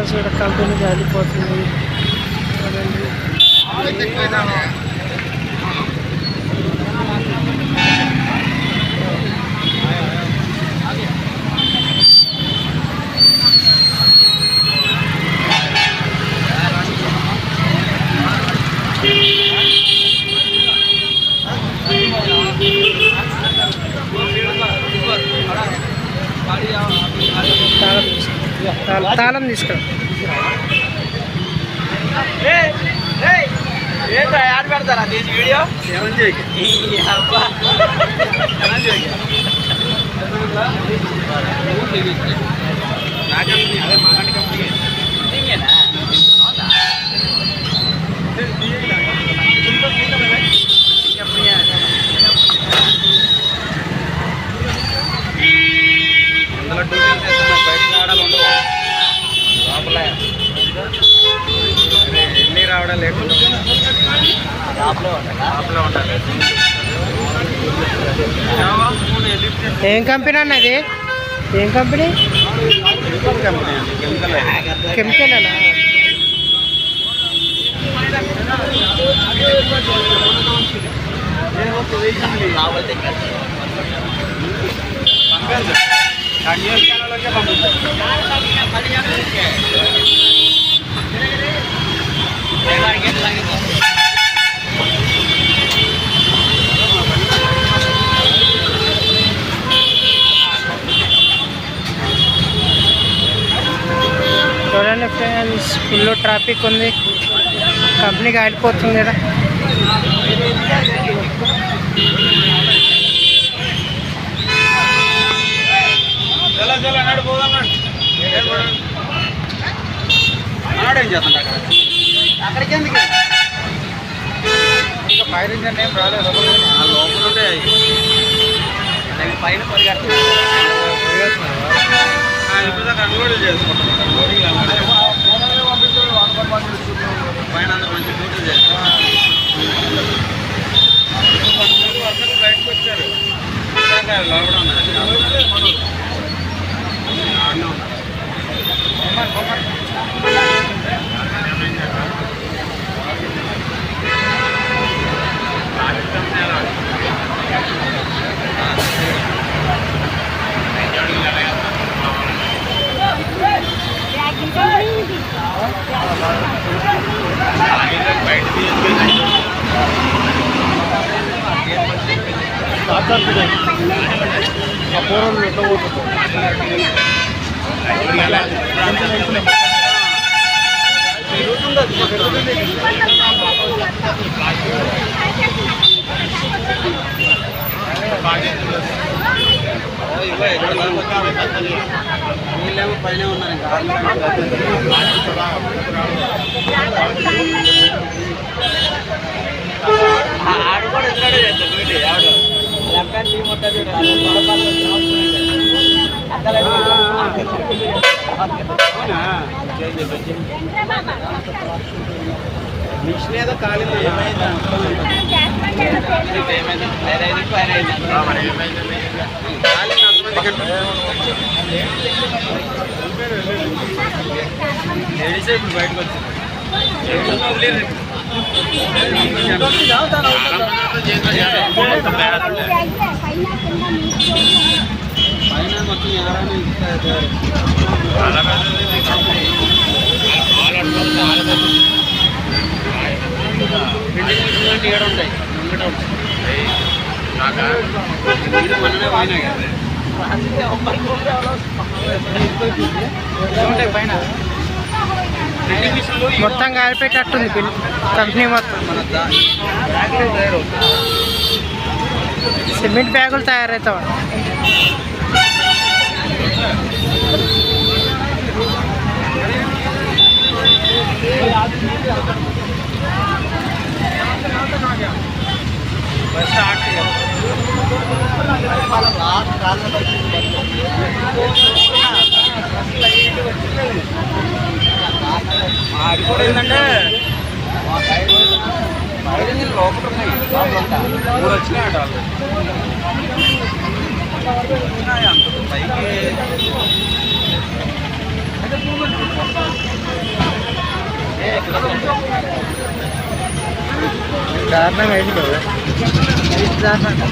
Friends ఇక్కడ company కాలిపోతుంది. తాళం తీసుకురా. యాడ్ పెడతారా దీని వీడియో? రావడం లేకుండా ఏం కంపెనీ అన్నది? ఏం కంపెనీ? కెమికల్ అన్నా? చూడండి ఫ్రెండ్స్, ఫుల్ ట్రాఫిక్ ఉంది. కంపెనీ కాలిపోతుంది కదా. ఏం చేస్తుంటా అక్కడికి ఎందుకు? ఇంకా ఫైర్ ఇంజన్ ఏం రాలేదు. లోపల ఉంటే పైన ఇప్పుడు అన్లోడ్ చేసుకుంటాం. పైన అంత మంచి డ్యూటీ చేస్తాం. వర్కర్లు బయటకు వచ్చారు. లోపల ఉన్నారు, ఆడనే ఉన్నారు. వీళ్ళేమో పైన ఉన్నారు. ఇంకా ఆడు కూడా ఇక్కడే చేస్తాడు డ్యూటీ. ఆడు లెక్క టీం ఉంటుంది. మిషన్ ఏదో కాలేదు. ఏమైంది? ఇప్పుడు బయటకు వచ్చింది. పైన మొత్తం ఎవరైనా ఏడు ఉంటాయి. మననే పోయినాయి కదా పైన. మొత్తం కాలిపెట్టేటట్టుంది కంపెనీ మొత్తం. సిమెంట్ బ్యాగులు తయారవుతావా? అది కూడా ఏంటంటే లోపల ఉన్నాయి. మూడు వచ్చినాయట అంత పైకి దారుణంగా అయింది కదా, దారుణంగా.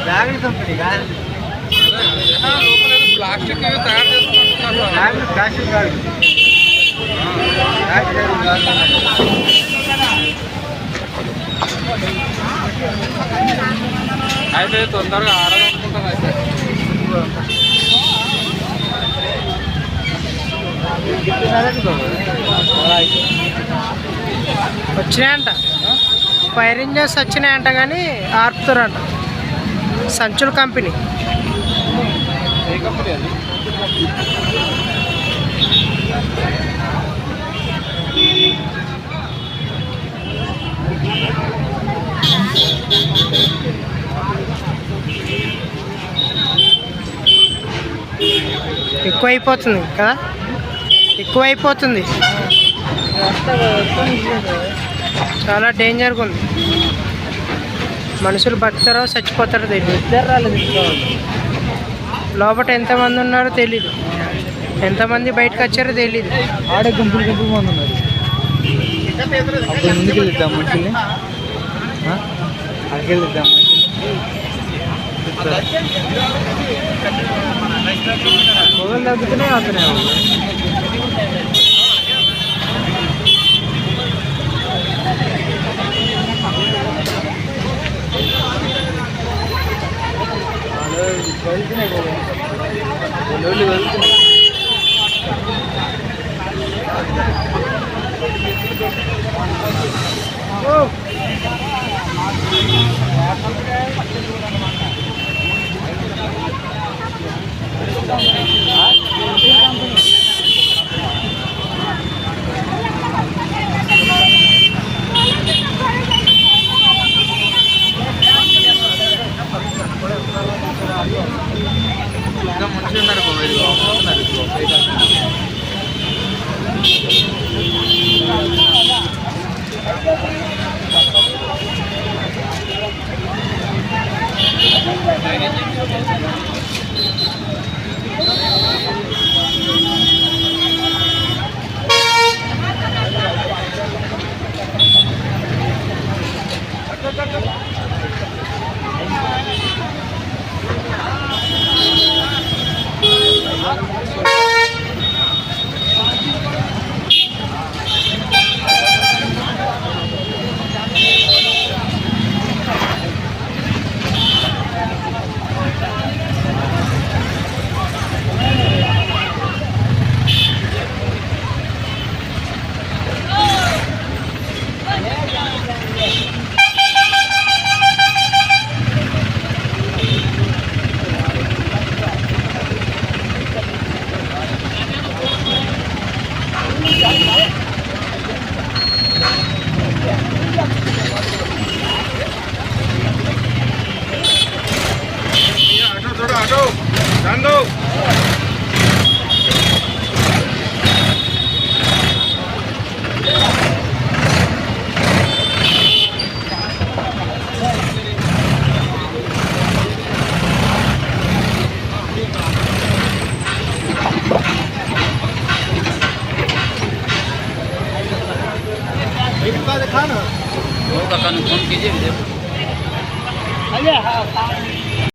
బ్యాగులు కంపెనీ కాదు, ప్లాస్టిక్ తయారు చేసుకుంటున్నారు. బ్యాగులు ప్లాస్టిక్ కాదు, అయితే తొందరగా ఆడగలుగుతుంటాం. అయితే వచ్చినాయంట, ఫైర్ ఇంజన్స్ వచ్చినాయంట కానీ ఆర్పుతారంట. సంచుల కంపెనీ. ఏ కంపెనీ అది? ఎక్కువైపోతుంది కదా, ఎక్కువైపోతుంది, చాలా డేంజర్గా ఉంది. మనుషులు బతుకుతారో చచ్చిపోతారో తెలియదు. లోపల ఎంతమంది ఉన్నారో తెలీదు, ఎంతమంది బయటకు వచ్చారో తెలీదు. ఆడే గుంపులు గుంపులు మంది ఉన్నారు. అప్పుడు ముందుకు వెళ్తాం మనుషుల్ని, అక్కడికి వెళ్తాం మొగలు తగ్గుతున్నాయి అవుతున్నాయి. వెళ్తున్నాయి వెళ్తున్నాయి. ఇంకా మనుషులు ఉన్నారు. फोन कीजिए।